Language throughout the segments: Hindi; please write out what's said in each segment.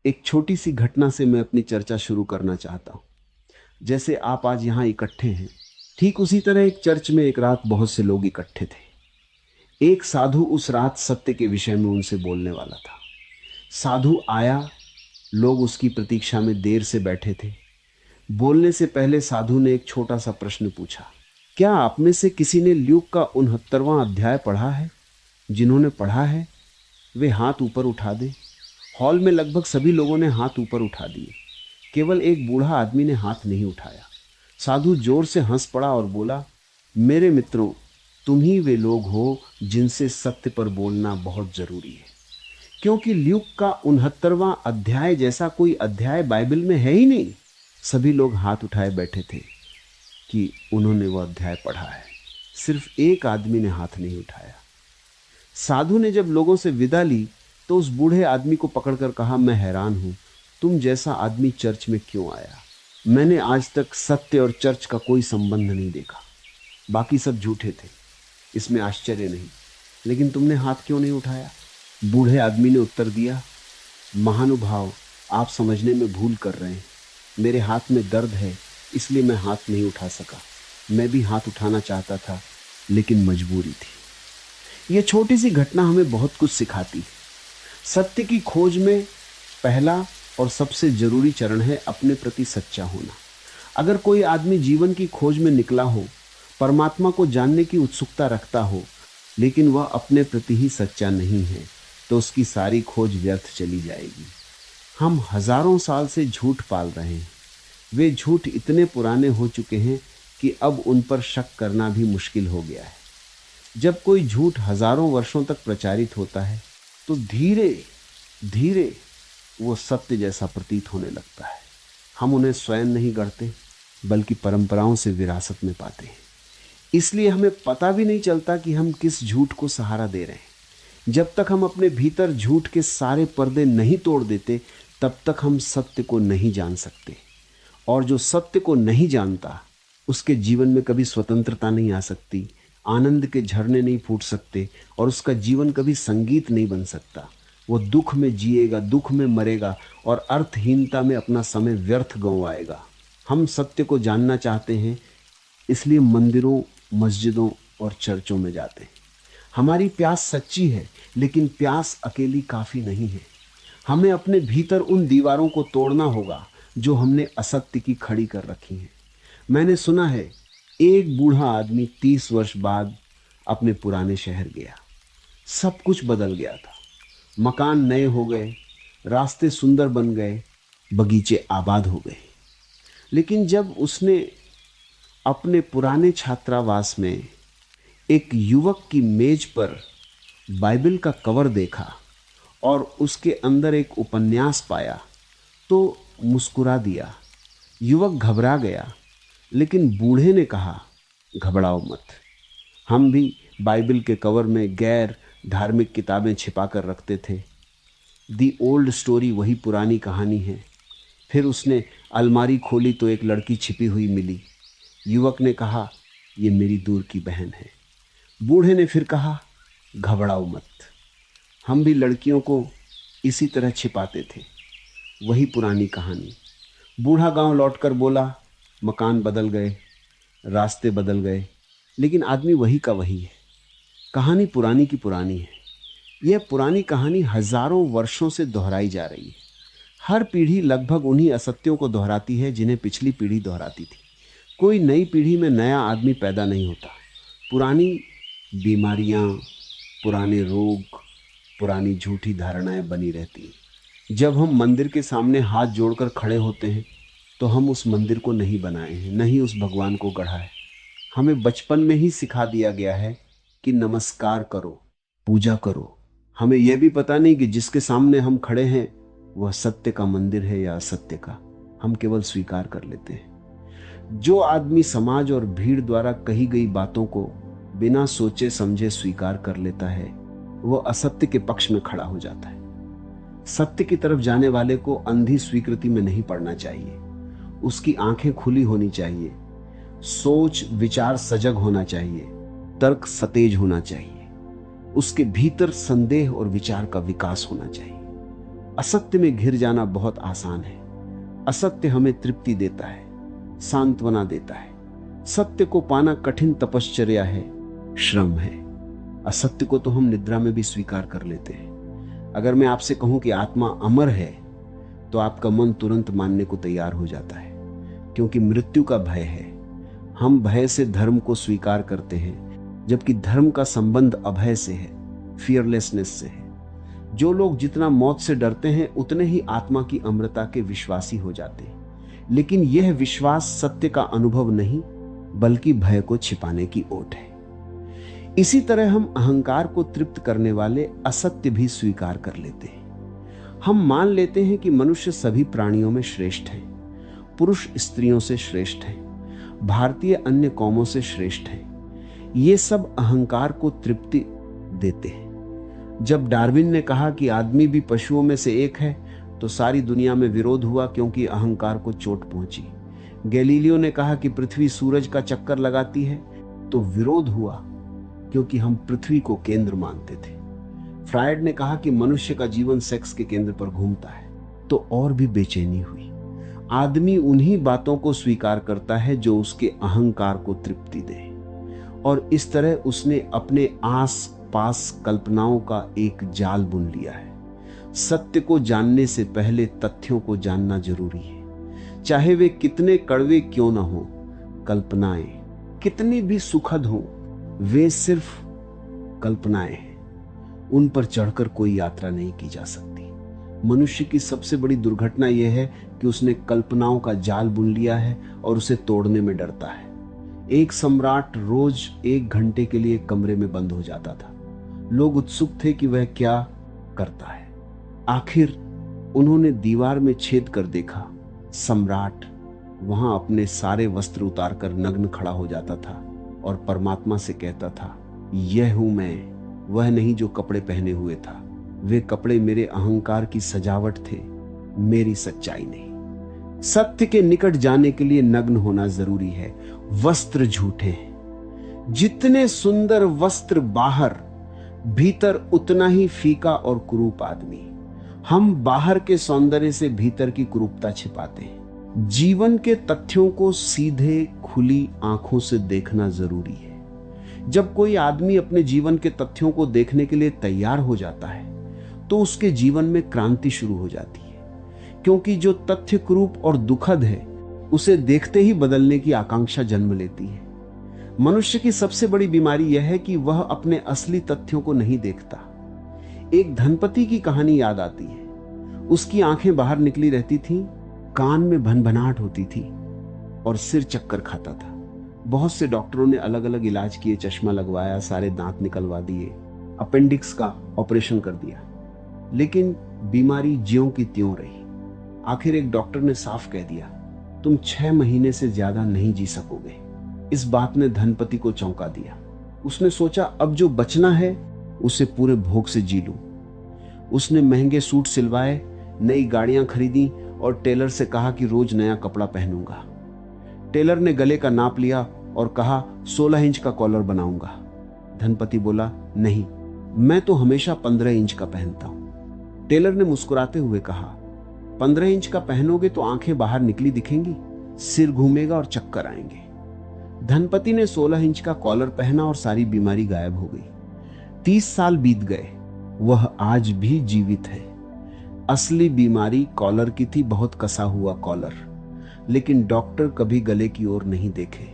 एक छोटी सी घटना से मैं अपनी चर्चा शुरू करना चाहता हूँ। जैसे आप आज यहाँ इकट्ठे हैं, ठीक उसी तरह एक चर्च में एक रात बहुत से लोग इकट्ठे थे। एक साधु उस रात सत्य के विषय में उनसे बोलने वाला था। साधु आया, लोग उसकी प्रतीक्षा में देर से बैठे थे। बोलने से पहले साधु ने एक छोटा सा प्रश्न पूछा, क्या आप में से किसी ने ल्यूक का 69वां अध्याय पढ़ा है? जिन्होंने पढ़ा है वे हाथ ऊपर उठा दें। हॉल में लगभग सभी लोगों ने हाथ ऊपर उठा दिए। केवल एक बूढ़ा आदमी ने हाथ नहीं उठाया। साधु जोर से हंस पड़ा और बोला, मेरे मित्रों, तुम ही वे लोग हो जिनसे सत्य पर बोलना बहुत जरूरी है, क्योंकि ल्यूक का 69वां अध्याय जैसा कोई अध्याय बाइबल में है ही नहीं। सभी लोग हाथ उठाए बैठे थे कि उन्होंने वह अध्याय पढ़ा है। सिर्फ एक आदमी ने हाथ नहीं उठाया। साधु ने जब लोगों से विदा ली तो उस बूढ़े आदमी को पकड़कर कहा, मैं हैरान हूं, तुम जैसा आदमी चर्च में क्यों आया? मैंने आज तक सत्य और चर्च का कोई संबंध नहीं देखा। बाकी सब झूठे थे, इसमें आश्चर्य नहीं, लेकिन तुमने हाथ क्यों नहीं उठाया? बूढ़े आदमी ने उत्तर दिया, महानुभाव, आप समझने में भूल कर रहे हैं। मेरे हाथ में दर्द है, इसलिए मैं हाथ नहीं उठा सका। मैं भी हाथ उठाना चाहता था, लेकिन मजबूरी थी। यह छोटी सी घटना हमें बहुत कुछ सिखाती है। सत्य की खोज में पहला और सबसे जरूरी चरण है अपने प्रति सच्चा होना। अगर कोई आदमी जीवन की खोज में निकला हो, परमात्मा को जानने की उत्सुकता रखता हो, लेकिन वह अपने प्रति ही सच्चा नहीं है, तो उसकी सारी खोज व्यर्थ चली जाएगी। हम हजारों साल से झूठ पाल रहे हैं। वे झूठ इतने पुराने हो चुके हैं कि अब उन पर शक करना भी मुश्किल हो गया है। जब कोई झूठ हजारों वर्षों तक प्रचारित होता है तो धीरे धीरे वो सत्य जैसा प्रतीत होने लगता है। हम उन्हें स्वयं नहीं गढ़ते, बल्कि परंपराओं से विरासत में पाते हैं। इसलिए हमें पता भी नहीं चलता कि हम किस झूठ को सहारा दे रहे हैं। जब तक हम अपने भीतर झूठ के सारे पर्दे नहीं तोड़ देते, तब तक हम सत्य को नहीं जान सकते। और जो सत्य को नहीं जानता, उसके जीवन में कभी स्वतंत्रता नहीं आ सकती, आनंद के झरने नहीं फूट सकते, और उसका जीवन कभी संगीत नहीं बन सकता। वो दुख में जिएगा, दुख में मरेगा और अर्थहीनता में अपना समय व्यर्थ गंवाएगा। हम सत्य को जानना चाहते हैं, इसलिए मंदिरों, मस्जिदों और चर्चों में जाते हैं। हमारी प्यास सच्ची है, लेकिन प्यास अकेली काफी नहीं है। हमें अपने भीतर उन दीवारों को तोड़ना होगा जो हमने असत्य की खड़ी कर रखी हैं। मैंने सुना है, एक बूढ़ा आदमी 30 वर्ष बाद अपने पुराने शहर गया। सब कुछ बदल गया था। मकान नए हो गए, रास्ते सुंदर बन गए, बगीचे आबाद हो गए। लेकिन जब उसने अपने पुराने छात्रावास में एक युवक की मेज पर बाइबल का कवर देखा और उसके अंदर एक उपन्यास पाया, तो मुस्कुरा दिया। युवक घबरा गया, लेकिन बूढ़े ने कहा, घबराओ मत। हम भी बाइबल के कवर में गैर धार्मिक किताबें छिपा कर रखते थे। दी ओल्ड स्टोरी, वही पुरानी कहानी है। फिर उसने अलमारी खोली तो एक लड़की छिपी हुई मिली। युवक ने कहा, ये मेरी दूर की बहन है। बूढ़े ने फिर कहा, घबराओ मत। हम भी लड़कियों को इसी तरह छिपाते थे। वही पुरानी कहानी। बूढ़ा गांव लौटकर बोला, मकान बदल गए, रास्ते बदल गए, लेकिन आदमी वही का वही है। कहानी पुरानी की पुरानी है। यह पुरानी कहानी हजारों वर्षों से दोहराई जा रही है। हर पीढ़ी लगभग उन्हीं असत्यों को दोहराती है जिन्हें पिछली पीढ़ी दोहराती थी। कोई नई पीढ़ी में नया आदमी पैदा नहीं होता। पुरानी बीमारियां, पुराने रोग, पुरानी झूठी धारणाएं बनी रहती हैं। जब हम मंदिर के सामने हाथ जोड़कर खड़े होते हैं, तो हम उस मंदिर को नहीं बनाए हैं, नहीं उस भगवान को गढ़ा है। हमें बचपन में ही सिखा दिया गया है कि नमस्कार करो, पूजा करो। हमें यह भी पता नहीं कि जिसके सामने हम खड़े हैं वह सत्य का मंदिर है या असत्य का। हम केवल स्वीकार कर लेते हैं। जो आदमी समाज और भीड़ द्वारा कही गई बातों को बिना सोचे समझे स्वीकार कर लेता है, वह असत्य के पक्ष में खड़ा हो जाता है। सत्य की तरफ जाने वाले को अंधी स्वीकृति में नहीं पड़ना चाहिए। उसकी आंखें खुली होनी चाहिए, सोच विचार सजग होना चाहिए, तर्क सतेज होना चाहिए, उसके भीतर संदेह और विचार का विकास होना चाहिए। असत्य में घिर जाना बहुत आसान है। असत्य हमें तृप्ति देता है, सांत्वना देता है। सत्य को पाना कठिन तपश्चर्या है, श्रम है। असत्य को तो हम निद्रा में भी स्वीकार कर लेते हैं। अगर मैं आपसे कहूं कि आत्मा अमर है, तो आपका मन तुरंत मानने को तैयार हो जाता है, क्योंकि मृत्यु का भय है। हम भय से धर्म को स्वीकार करते हैं, जबकि धर्म का संबंध अभय से है, फियरलेसनेस से है। जो लोग जितना मौत से डरते हैं, उतने ही आत्मा की अमरता के विश्वासी हो जाते हैं। लेकिन यह विश्वास सत्य का अनुभव नहीं, बल्कि भय को छिपाने की ओट है। इसी तरह हम अहंकार को तृप्त करने वाले असत्य भी स्वीकार कर लेते हैं। हम मान लेते हैं कि मनुष्य सभी प्राणियों में श्रेष्ठ है, पुरुष स्त्रियों से श्रेष्ठ है, भारतीय अन्य कौमों से श्रेष्ठ है। ये सब अहंकार को तृप्ति देते हैं। जब डार्विन ने कहा कि आदमी भी पशुओं में से एक है, तो सारी दुनिया में विरोध हुआ, क्योंकि अहंकार को चोट पहुंची। गैलीलियो ने कहा कि पृथ्वी सूरज का चक्कर लगाती है, तो विरोध हुआ, क्योंकि हम पृथ्वी को केंद्र मानते थे। फ्रायड ने कहा कि मनुष्य का जीवन सेक्स के केंद्र पर घूमता है, तो और भी बेचैनी हुई। आदमी उन्हीं बातों को स्वीकार करता है जो उसके अहंकार को तृप्ति दे, और इस तरह उसने अपने आस पास कल्पनाओं का एक जाल बुन लिया है। सत्य को जानने से पहले तथ्यों को जानना जरूरी है, चाहे वे कितने कड़वे क्यों ना हो। कल्पनाएं कितनी भी सुखद हो, वे सिर्फ कल्पनाएं हैं। उन पर चढ़कर कोई यात्रा नहीं की जा सकती। मनुष्य की सबसे बड़ी दुर्घटना यह है कि उसने कल्पनाओं का जाल बुन लिया है और उसे तोड़ने में डरता है। एक सम्राट रोज 1 घंटे के लिए कमरे में बंद हो जाता था। लोग उत्सुक थे कि वह क्या करता है। आखिर उन्होंने दीवार में छेद कर देखा। सम्राट वहां अपने सारे वस्त्र उतारकर नग्न खड़ा हो जाता था और परमात्मा से कहता था, यह हूं मैं, वह नहीं जो कपड़े पहने हुए था। वे कपड़े मेरे अहंकार की सजावट थे, मेरी सच्चाई नहीं। सत्य के निकट जाने के लिए नग्न होना जरूरी है। वस्त्र झूठे हैं। जितने सुंदर वस्त्र बाहर, भीतर उतना ही फीका और कुरूप आदमी। हम बाहर के सौंदर्य से भीतर की कुरूपता छिपाते हैं। जीवन के तथ्यों को सीधे खुली आंखों से देखना जरूरी है। जब कोई आदमी अपने जीवन के तथ्यों को देखने के लिए तैयार हो जाता है, तो उसके जीवन में क्रांति शुरू हो जाती है, क्योंकि जो तथ्य कुरूप और दुखद है, उसे देखते ही बदलने की आकांक्षा जन्म लेती है। मनुष्य की सबसे बड़ी बीमारी यह है कि वह अपने असली तथ्यों को नहीं देखता। एक धनपति की कहानी याद आती है। उसकी आंखें बाहर निकली रहती थीं, कान में भनभनाहट होती थी और सिर चक्कर खाता था। बहुत से डॉक्टरों ने अलग अलग इलाज किए, चश्मा लगवाया, सारे दांत निकलवा दिए, अपेंडिक्स का ऑपरेशन कर दिया, लेकिन बीमारी ज्यों की त्यों रही। आखिर एक डॉक्टर ने साफ कह दिया, तुम 6 महीने से ज्यादा नहीं जी सकोगे। इस बात ने धनपति को चौंका दिया। उसने सोचा, अब जो बचना है उसे पूरे भोग से जी लूं। उसने महंगे सूट सिलवाए, नई गाड़ियां खरीदी और टेलर से कहा कि रोज नया कपड़ा पहनूंगा। टेलर ने गले का नाप लिया और कहा 16 इंच का कॉलर बनाऊंगा। धनपति बोला, नहीं, मैं तो हमेशा 15 इंच का पहनता हूं। टेलर ने मुस्कुराते हुए कहा, 15 इंच का पहनोगे तो आंखें बाहर निकली दिखेंगी, सिर घूमेगा और चक्कर आएंगे। धनपति ने 16 इंच का कॉलर पहना और सारी बीमारी गायब हो गई। 30 साल बीत गए, वह आज भी जीवित है। असली बीमारी कॉलर की थी, बहुत कसा हुआ कॉलर, लेकिन डॉक्टर कभी गले की ओर नहीं देखे।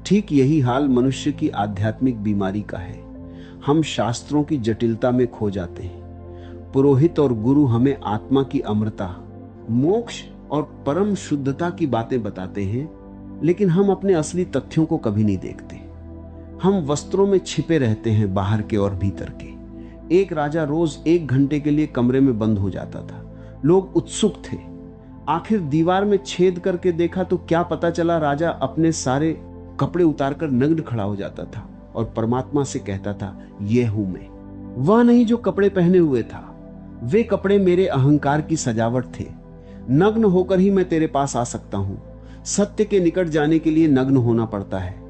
ठीक यही हाल मनुष्य की आध्यात्मिक बीमारी का है। हम शास्त्रों की जटिलता में खो जाते हैं। पुरोहित और गुरु हमें आत्मा की अमरता, मोक्ष और परम शुद्धता की बातें बताते हैं, लेकिन हम अपने असली तथ्यों को कभी नहीं देखते। हम वस्त्रों में छिपे रहते हैं, बाहर के और भीतर के। एक राजा रोज 1 घंटे के लिए कमरे में बंद हो जाता था। लोग उत्सुक थे। आखिर दीवार में छेद करके देखा तो क्या पता चला, राजा अपने सारे कपड़े उतारकर नग्न खड़ा हो जाता था और परमात्मा से कहता था, ये हूं मैं। वह नहीं जो कपड़े पहने हुए था, वे कपड़े मेरे अहंकार की सजावट थे। नग्न होकर ही मैं तेरे पास आ सकता हूं। सत्य के निकट जाने के लिए नग्न होना पड़ता है।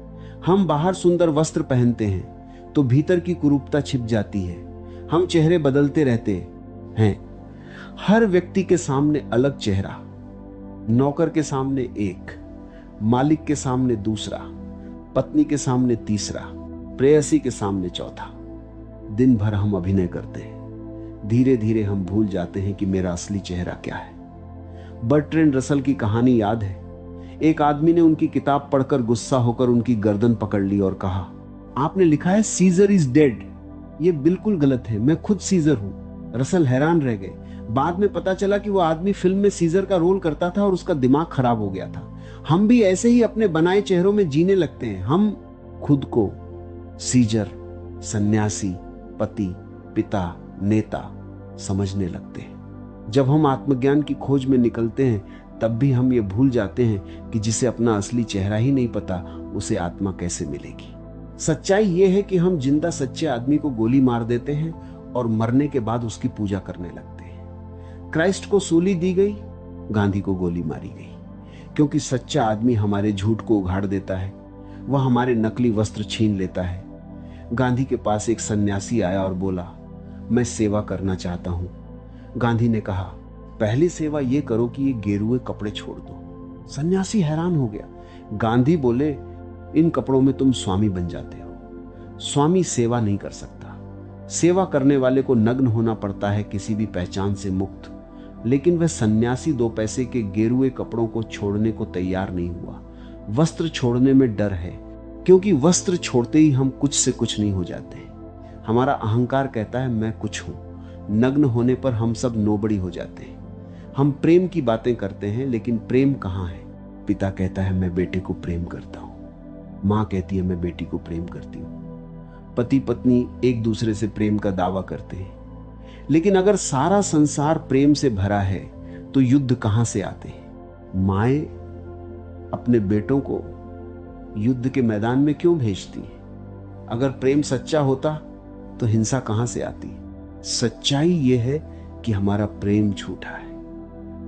हम बाहर सुंदर वस्त्र पहनते हैं तो भीतर की कुरूपता छिप जाती है। हम चेहरे बदलते रहते हैं। हर व्यक्ति के सामने अलग चेहरा, नौकर के सामने एक, मालिक के सामने दूसरा, पत्नी के सामने तीसरा, प्रेयसी के सामने चौथा। दिन भर हम अभिनय करते हैं। धीरे धीरे हम भूल जाते हैं कि मेरा असली चेहरा क्या है। बर्ट्रैंड रसल की कहानी याद है? एक आदमी ने उनकी किताब पढ़कर गुस्सा होकर उनकी गर्दन पकड़ ली और कहा, आपने लिखा है सीजर इज डेड। ये बिल्कुल गलत है, मैं खुद सीजर हूं। रसल हैरान रह गए। बाद में पता चला कि वो आदमी फिल्म में सीजर का रोल करता था और उसका दिमाग खराब हो गया था। हम भी ऐसे ही अपने बनाए चेहरों में जीने लगते हैं। हम खुद को सीजर, सन्यासी, पति, पिता, नेता समझने लगते हैं। जब हम आत्मज्ञान की खोज में निकलते हैं तब भी हम ये भूल जाते हैं कि जिसे अपना असली चेहरा ही नहीं पता उसे आत्मा कैसे मिलेगी। सच्चाई ये है कि हम जिंदा सच्चे आदमी को गोली मार देते हैं और मरने के बाद उसकी पूजा करने लगते हैं। क्राइस्ट को सूली दी गई, गांधी को गोली मारी गई, क्योंकि सच्चा आदमी हमारे झूठ को उघाड़ देता है, वह हमारे नकली वस्त्र छीन लेता है। गांधी के पास एक सन्यासी आया और बोला, मैं सेवा करना चाहता हूं। गांधी ने कहा, पहली सेवा यह करो कि ये गेरुए कपड़े छोड़ दो। सन्यासी हैरान हो गया। गांधी बोले, इन कपड़ों में तुम स्वामी बन जाते हो। स्वामी सेवा नहीं कर सकता। सेवा करने वाले को नग्न होना पड़ता है, किसी भी पहचान से मुक्त। लेकिन वह सन्यासी 2 पैसे के गेरुए कपड़ों को छोड़ने को तैयार नहीं हुआ। वस्त्र छोड़ने में डर है, क्योंकि वस्त्र छोड़ते ही हम कुछ से कुछ नहीं हो जाते। हमारा अहंकार कहता है मैं कुछ हूं। नग्न होने पर हम सब नोबड़ी हो जाते हैं। हम प्रेम की बातें करते हैं, लेकिन प्रेम कहां है? पिता कहता है मैं बेटे को प्रेम करता हूं। मां कहती है मैं बेटी को प्रेम करती हूं। पति पत्नी एक दूसरे से प्रेम का दावा करते हैं। लेकिन अगर सारा संसार प्रेम से भरा है तो युद्ध कहां से आते हैं? माएं अपने बेटों को युद्ध के मैदान में क्यों भेजती हैं? अगर प्रेम सच्चा होता तो हिंसा कहां से आती? सच्चाई यह है कि हमारा प्रेम झूठा है।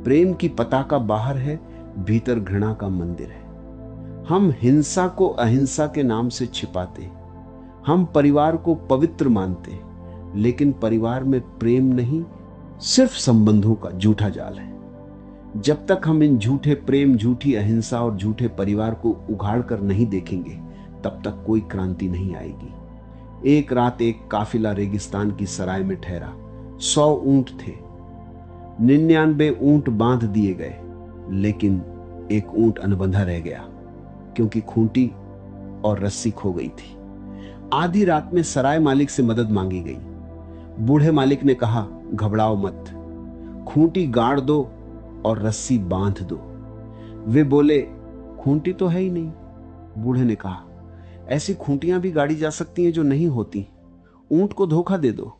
प्रेम की पताका बाहर है, भीतर घृणा का मंदिर है। हम हिंसा को अहिंसा के नाम से छिपाते हैं। हम परिवार को पवित्र मानते हैं, लेकिन परिवार में प्रेम नहीं, सिर्फ संबंधों का झूठा जाल है। जब तक हम इन झूठे प्रेम, झूठी अहिंसा और झूठे परिवार को उघाड़ कर नहीं देखेंगे, तब तक कोई क्रांति नहीं आएगी। एक रात एक काफिला रेगिस्तान की सराय में ठहरा। 100 ऊंट थे। 99 ऊंट बांध दिए गए, लेकिन एक ऊंट अनबंधा रह गया, क्योंकि खूंटी और रस्सी खो गई थी। आधी रात में सराय मालिक से मदद मांगी गई। बूढ़े मालिक ने कहा, घबराओ मत, खूंटी गाड़ दो और रस्सी बांध दो। वे बोले, खूंटी तो है ही नहीं। बूढ़े ने कहा, ऐसी खूंटियां भी गाड़ी जा सकती हैं जो नहीं होती। ऊंट को धोखा दे दो।